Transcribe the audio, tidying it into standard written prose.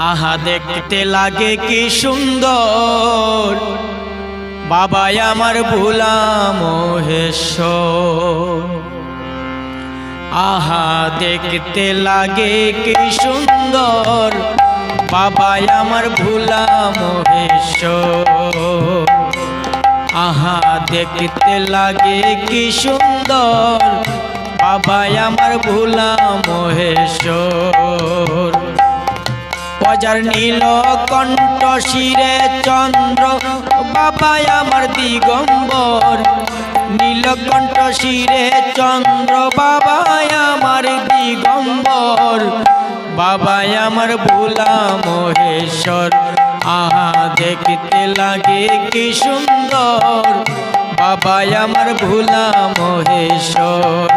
আহা দেখতে লাগে কি সুন্দর, বাবাই আমার ভোলা মহেশ্বর। আহা দেখতে লাগে কি সুন্দর, বাবাই আমার ভোলা মহেশ্বর। আহা দেখতে লাগে কি সুন্দর, বাবাই আমার ভোলা মহেশ্বর। অজার নীল কণ্ঠ শিরে চন্দ্র, বাবাই আমার দিগম্বর। নীলকণ্ঠ শিরে চন্দ্র, বাবাই আমার দিগম্বর। বাবাই আমার ভোলা মহেশ্বর। আহা দেখতে লাগে কি সুন্দর, বাবাই আমার ভোলা মহেশ্বর।